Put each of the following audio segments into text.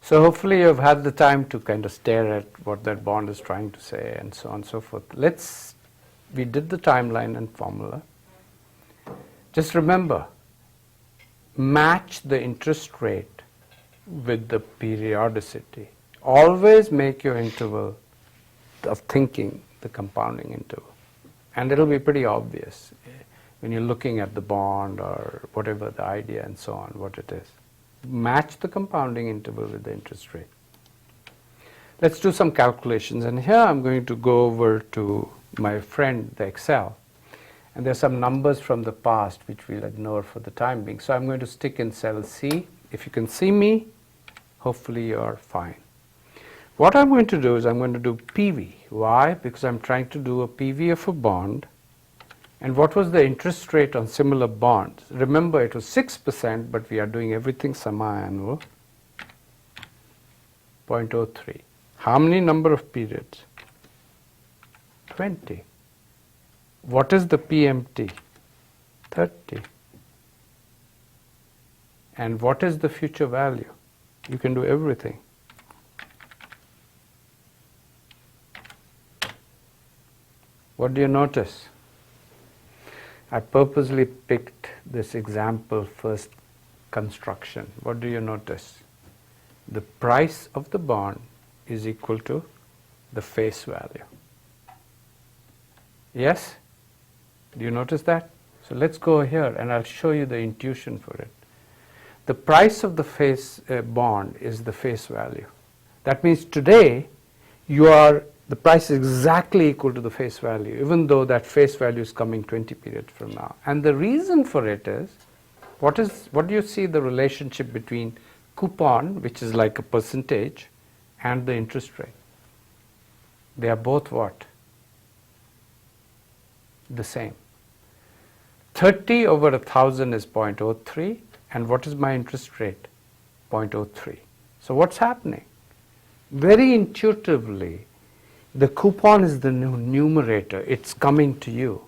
So hopefully you've had the time to kind of stare at what that bond is trying to say and so on and so forth. We did the timeline and formula. Just remember, match the interest rate with the periodicity. Always make your interval of thinking the compounding interval. And it'll be pretty obvious when you're looking at the bond or whatever the idea and so on, what it is. Match the compounding interval with the interest rate. Let's do some calculations, and here I'm going to go over to my friend, the Excel, and there's some numbers from the past which we'll ignore for the time being. So I'm going to stick in cell C. If you can see me, hopefully you're fine. What I'm going to do is I'm going to do PV. Why? Because I'm trying to do a PV of a bond. And what was the interest rate on similar bonds? Remember, it was 6%, but we are doing everything semi-annual. 0.03. How many number of periods? 20. What is the PMT? 30. And what is the future value? You can do everything. What do you notice? I purposely picked this example first construction. What do you notice? The price of the bond is equal to the face value. Yes? Do you notice that? So let's go here and I'll show you the intuition for it. The price of the face bond is the face value. That means today the price is exactly equal to the face value, even though that face value is coming 20 periods from now. And the reason for it is, what do you see the relationship between coupon, which is like a percentage, and the interest rate? They are both what? The same. 30 over 1,000 is 0.03, and what is my interest rate? 0.03. So what's happening? Very intuitively, the coupon is the numerator. It's coming to you.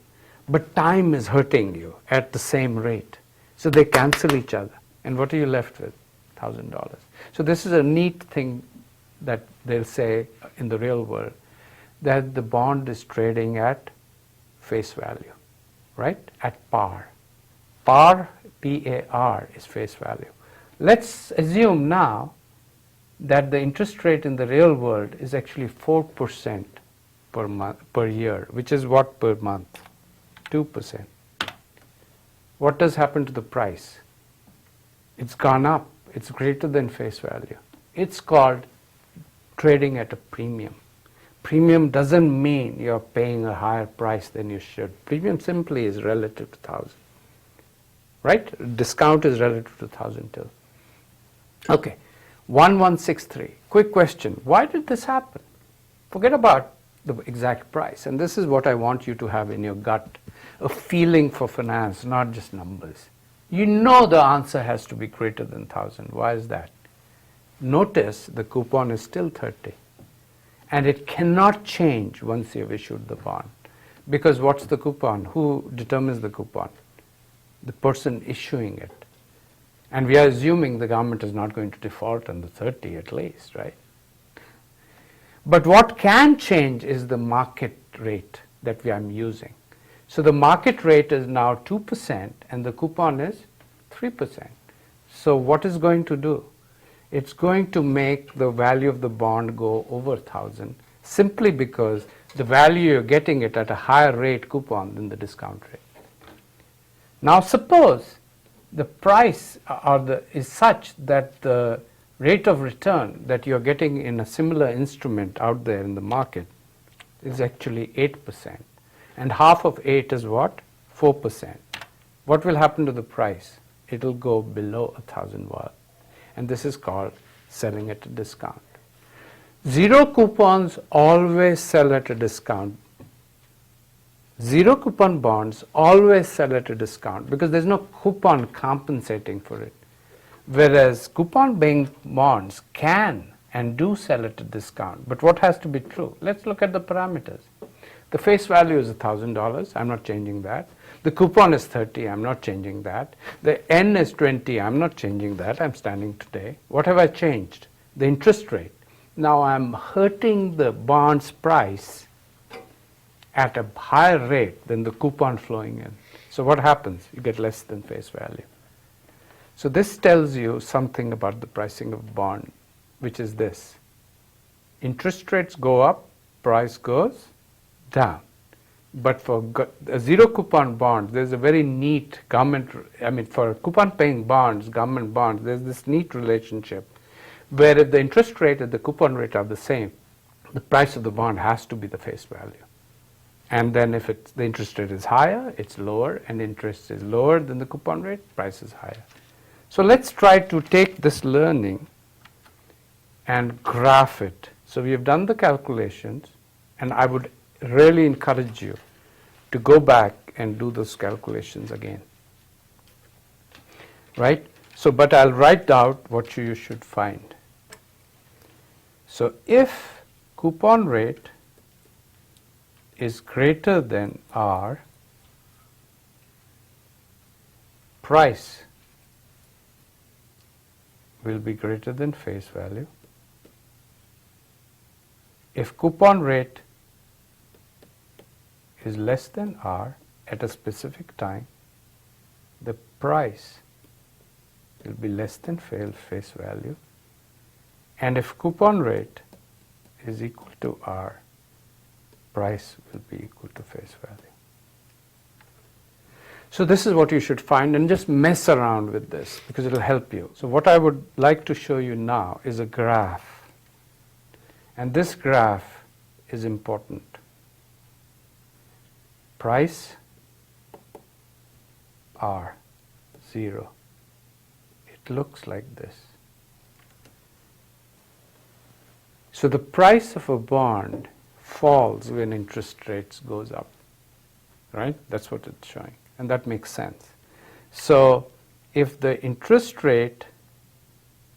But time is hurting you at the same rate. So they cancel each other. And what are you left with? $1,000. So this is a neat thing that they'll say in the real world, that the bond is trading at face value, right? At par. Par, P-A-R, is face value. Let's assume now that the interest rate in the real world is actually 4% per year, which is what per month? 2%. What does happen to the price? It's gone up. It's greater than face value. It's called trading at a premium. Premium doesn't mean you're paying a higher price than you should. Premium simply is relative to 1,000. Right? Discount is relative to 1,000 till. Okay. 1163. Quick question. Why did this happen? Forget about the exact price. And this is what I want you to have in your gut. A feeling for finance, not just numbers. You know the answer has to be greater than 1,000. Why is that? Notice the coupon is still 30. And it cannot change once you've issued the bond. Because what's the coupon? Who determines the coupon? The person issuing it. And we are assuming the government is not going to default on the 30 at least, right? But what can change is the market rate that we are using. So the market rate is now 2% and the coupon is 3%. So what is going to do? It's going to make the value of the bond go over 1,000 simply because the value you're getting it at a higher rate coupon than the discount rate. Now suppose the price is such that the rate of return that you're getting in a similar instrument out there in the market is actually 8%. And half of 8 is what? 4%. What will happen to the price? It will go below 1,000 watt. And this is called selling at a discount. Zero coupons always sell at a discount. Zero coupon bonds always sell at a discount because there's no coupon compensating for it. Whereas coupon-bearing bonds can and do sell at a discount. But what has to be true? Let's look at the parameters. The face value is $1,000. I'm not changing that. The coupon is 30. I'm not changing that. The N is 20. I'm not changing that. I'm standing today. What have I changed? the interest rate. Now I'm hurting the bond's price at a higher rate than the coupon flowing in. So what happens? You get less than face value. So this tells you something about the pricing of bond, which is this. Interest rates go up, price goes down. But for a zero coupon bond, there's a very neat for coupon paying bonds, government bonds, there's this neat relationship where if the interest rate and the coupon rate are the same, the price of the bond has to be the face value. And then if the interest rate is higher, it's lower, and interest is lower than the coupon rate, price is higher. So let's try to take this learning and graph it. So we have done the calculations, and I would really encourage you to go back and do those calculations again. Right? So, but I'll write out what you should find. So if coupon rate is greater than R, price will be greater than face value. If coupon rate is less than R at a specific time, the price will be less than face value. And if coupon rate is equal to R, price will be equal to face value. So this is what you should find, and just mess around with this because it will help you. So what I would like to show you now is a graph. And this graph is important. Price R, 0. It looks like this. So the price of a bond falls when interest rates goes up, right? That's what it's showing, and that makes sense. So if the interest rate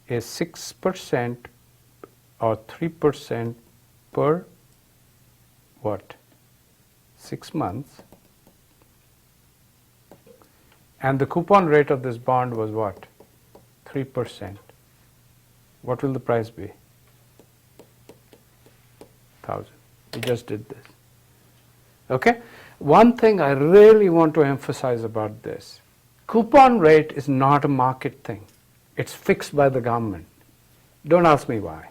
is 6% or 3% per what? 6 months, and the coupon rate of this bond was what? 3%. What will the price be? 1,000. We just did this. Okay? One thing I really want to emphasize about this, coupon rate is not a market thing. It's fixed by the government. Don't ask me why,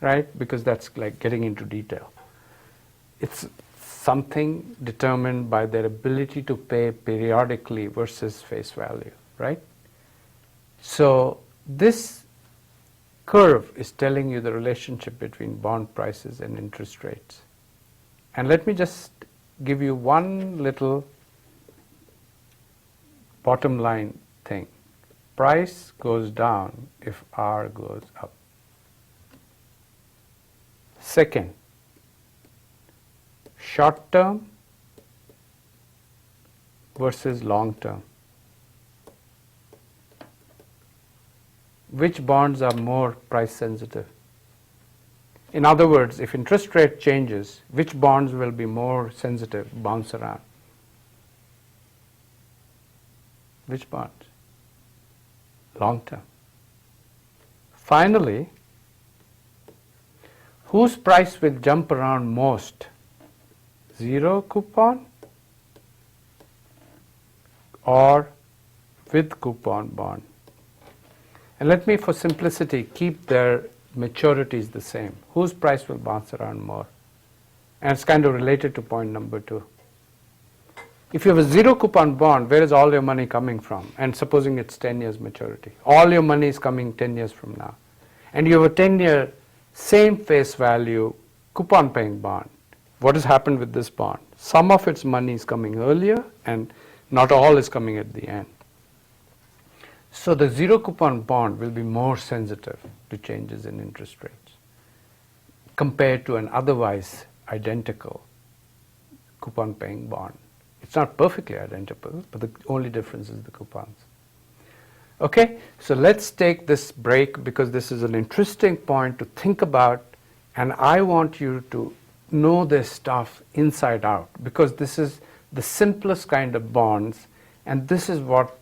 right? Because that's like getting into detail. It's something determined by their ability to pay periodically versus face value, right? So this curve is telling you the relationship between bond prices and interest rates. And let me just give you one little bottom line thing. Price goes down if R goes up. Second, short term versus long term. Which bonds are more price sensitive? In other words, if interest rate changes, which bonds will be more sensitive, bounce around? Which bonds? Long term. Finally, whose price will jump around most? Zero coupon or with coupon bond? And let me, for simplicity, keep their maturities the same. Whose price will bounce around more? And it's kind of related to point number 2. If you have a zero coupon bond, where is all your money coming from? And supposing it's 10 years maturity. All your money is coming 10 years from now. And you have a 10-year same face value coupon paying bond. What has happened with this bond? Some of its money is coming earlier and not all is coming at the end. So the zero coupon bond will be more sensitive to changes in interest rates compared to an otherwise identical coupon paying bond. It's not perfectly identical, but the only difference is the coupons. Okay, so let's take this break because this is an interesting point to think about, and I want you to know this stuff inside out because this is the simplest kind of bonds, and this is what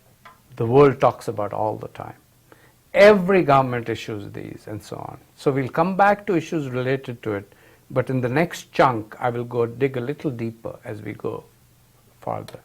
the world talks about all the time. Every government issues these and so on. So we'll come back to issues related to it, but in the next chunk I will go dig a little deeper as we go farther.